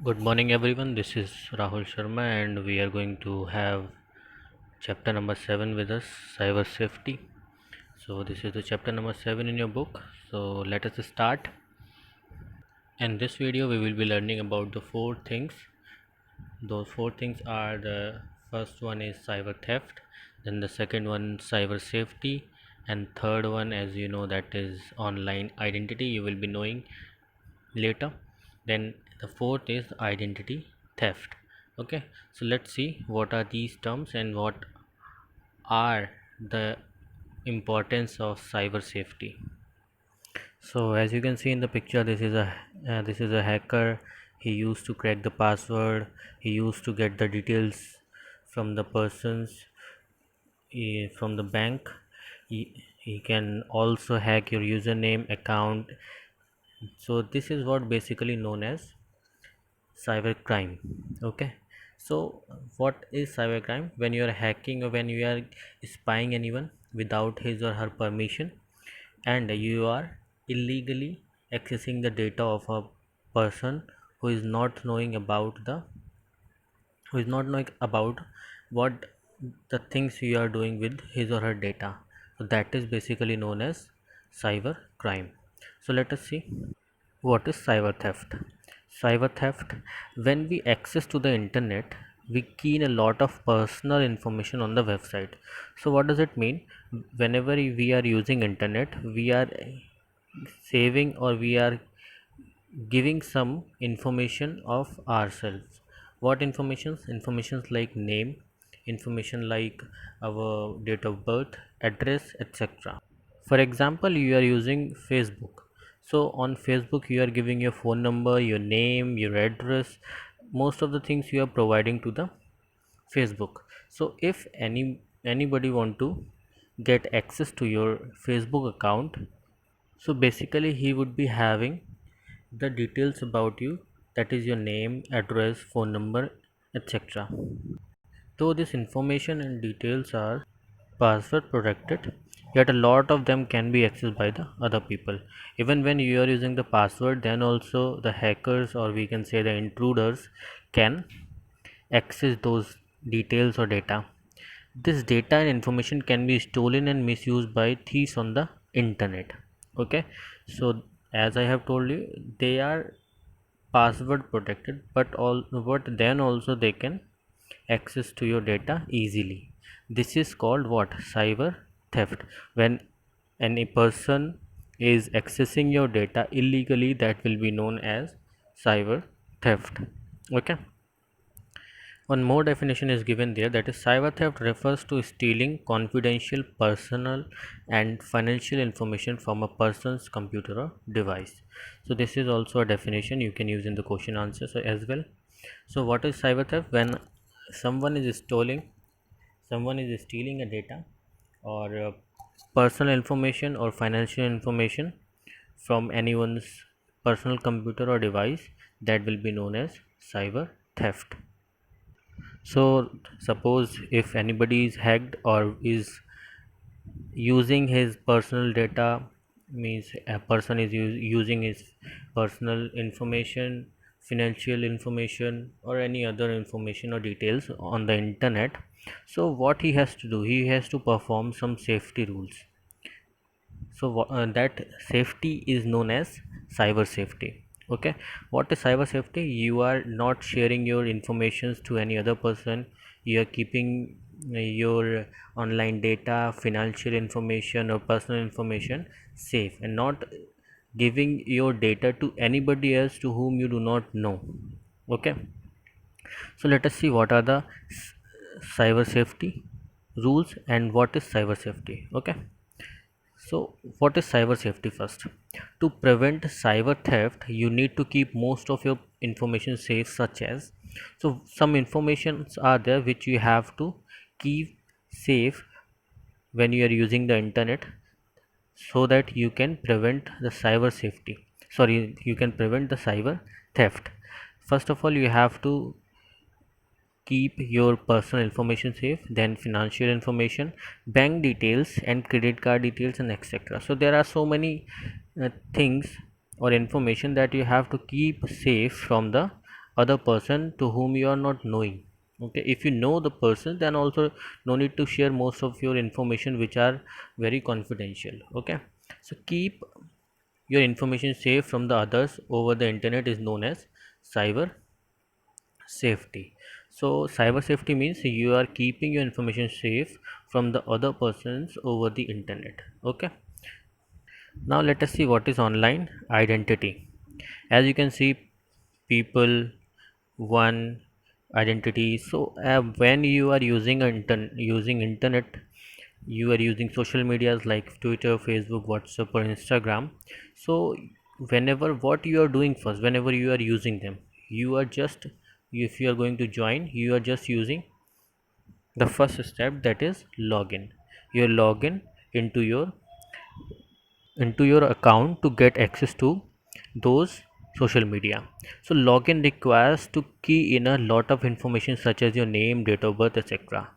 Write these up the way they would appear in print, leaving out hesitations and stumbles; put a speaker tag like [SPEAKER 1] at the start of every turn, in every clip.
[SPEAKER 1] Good morning, everyone. This is Rahul Sharma, and we are going to have chapter number 7 with us, cyber safety. So, this is the chapter number 7 in your book. So, let us start. In this video, we will be learning about the four things. Those four things are: the first one is cyber theft, then the second one, cyber safety, and third one, as you know, that is online identity. You will be knowing later. Then the fourth is identity theft. Okay, so let's see what are these terms and what are the importance of cyber safety. So as you can see in the picture, this is a hacker. He used to crack the password. He used to get the details from the persons, from the bank. He can also hack your username account. So this is what basically known as cybercrime. Okay, so what is cybercrime? When you are hacking or when you are spying anyone without his or her permission, and you are illegally accessing the data of a person who is not knowing about the who is not knowing about what the things you are doing with his or her data. So that is basically known as cyber crime. So let us see what is cyber theft. Cyber theft: when we access to the internet, we key in a lot of personal information on the website. So what does it mean? Whenever we are using internet, we are saving or we are giving some information of ourselves. What informations? Informations like name, information like our date of birth, address, etc. For example, you are using Facebook. So on Facebook you are giving your phone number, your name, your address, most of the things you are providing to the Facebook. So if anybody want to get access to your Facebook account, so basically he would be having the details about you, that is your name, address, phone number, etc. Though this information and details are password protected, yet a lot of them can be accessed by the other people. Even when you are using the password, then also the hackers, or we can say the intruders, can access those details or data. This data and information can be stolen and misused by thieves on the internet. Okay, so as I have told you, they are password protected, but then also they can access to your data easily. This is called what? Cyber theft. When any person is accessing your data illegally, that will be known as cyber theft. Okay, one more definition is given there, that is cyber theft refers to stealing confidential personal and financial information from a person's computer or device. So this is also a definition you can use in the question answers as well. So what is cyber theft? When someone is stealing a data or personal information or financial information from anyone's personal computer or device, that will be known as cyber theft. So suppose if anybody is hacked or is using his personal data, means a person is using his personal information, financial information, or any other information or details on the internet. So what he has to do, he has to perform some safety rules. So that safety is known as cyber safety. Okay, what is cyber safety? You are not sharing your informations to any other person. You are keeping your online data, financial information, or personal information safe, and not giving your data to anybody else to whom you do not know. Okay, so let us see what are the cyber safety rules and what is cyber safety. Okay, so, what is cyber safety first? To prevent cyber theft, you need to keep most of your information safe, such as, so some informations are there which you have to keep safe when you are using the internet, so that you can prevent the cyber safety. Sorry, you can prevent the cyber theft. First of all, you have to keep your personal information safe, then financial information, bank details and credit card details, and etc. So there are so many things or information that you have to keep safe from the other person to whom you are not knowing. Okay, if you know the person, then also no need to share most of your information which are very confidential. Okay, so keep your information safe from the others over the internet is known as cyber safety. So cyber safety means you are keeping your information safe from the other persons over the internet. Okay, now let us see what is online identity. As you can see, people, one, identity. So when you are using using internet, you are using social medias like Twitter, Facebook, WhatsApp or Instagram. So whenever what you are doing first, whenever you are using them, you are just, if you are going to join, you are just using the first step, that is login. You log in into your account to get access to those social media. So login requires to key in a lot of information such as your name, date of birth, etc.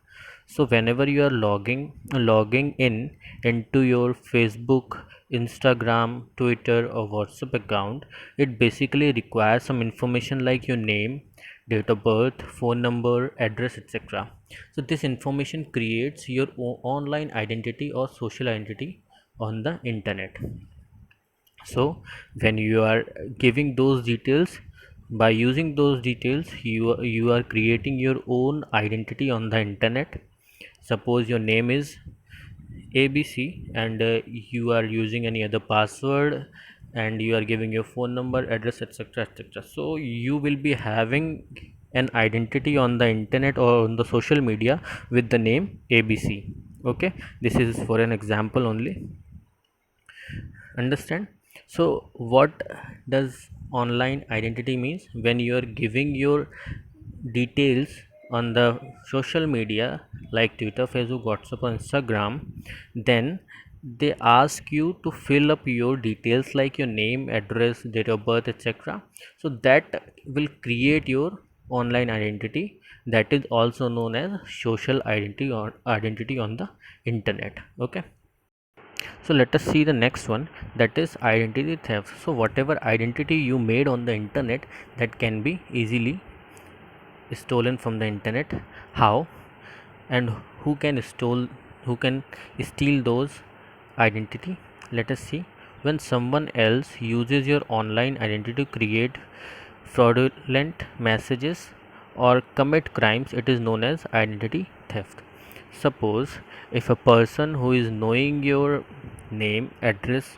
[SPEAKER 1] So whenever you are logging in into your Facebook, Instagram, Twitter or WhatsApp account, it basically requires some information like your name, date of birth, phone number, address, etc. So this information creates your online identity or social identity on the internet. So when you are giving those details, by using those details, you are creating your own identity on the internet. Suppose your name is ABC and you are using any other password, and you are giving your phone number, address, etc, etc. So you will be having an identity on the internet or on the social media with the name ABC. Okay, this is for an example only. Understand? So what does online identity means? When you are giving your details on the social media like Twitter, Facebook, WhatsApp or Instagram, then they ask you to fill up your details like your name, address, date of birth, etc. So that will create your online identity, that is also known as social identity or identity on the internet. Okay, so let us see the next one, that is identity theft. So whatever identity you made on the internet, that can be easily stolen from the internet. How and who can steal those identity? Let us see. When someone else uses your online identity to create fraudulent messages or commit crimes, it is known as identity theft. Suppose if a person who is knowing your name, address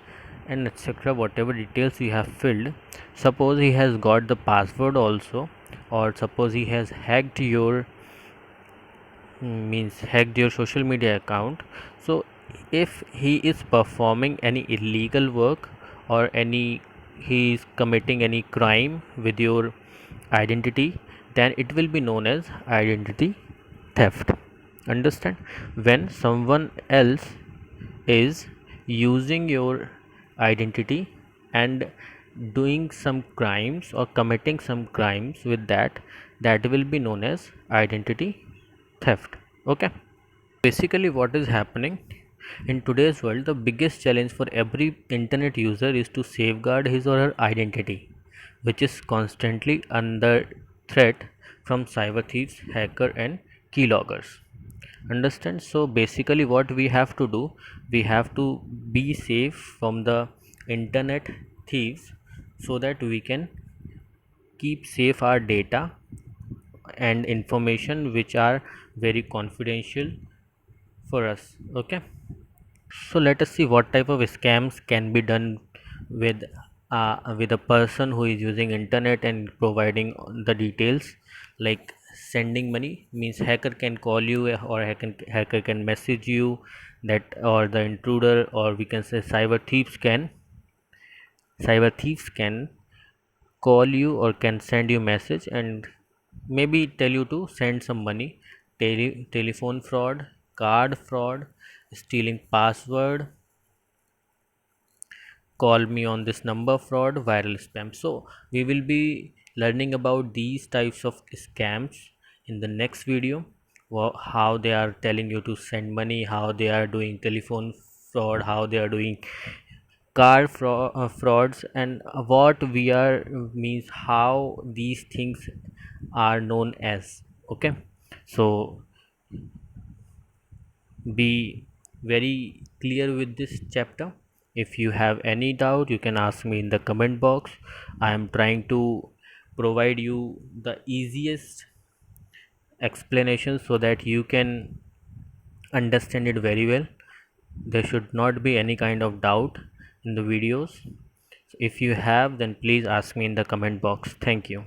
[SPEAKER 1] and etc, whatever details you have filled, suppose he has got the password also, or suppose he has hacked your means hacked your social media account. So if he is performing any illegal work or any he is committing any crime with your identity, then it will be known as identity theft. Understand? When someone else is using your identity and doing some crimes or committing some crimes with that, that will be known as identity theft. Okay, basically what is happening in today's world, the biggest challenge for every internet user is to safeguard his or her identity, which is constantly under threat from cyber thieves, hacker and keyloggers. Understand? So basically what we have to do, we have to be safe from the internet thieves, so that we can keep safe our data and information which are very confidential for us. Okay, so let us see what type of scams can be done with a person who is using internet and providing the details like sending money. Means hacker can call you, or hacker can message you, that, or the intruder, or we can say cyber thieves can call you or can send you message and maybe tell you to send some money. Telephone fraud, card fraud, stealing password, call me on this number fraud, viral spam. So we will be learning about these types of scams in the next video. How they are telling you to send money, how they are doing telephone fraud, how they are doing frauds, and what we are means how these things are known as. Okay, so be very clear with this chapter. If you have any doubt, you can ask me in the comment box. I am trying to provide you the easiest explanation so that you can understand it very well. There should not be any kind of doubt in the videos. If you have, then please ask me in the comment box. Thank you.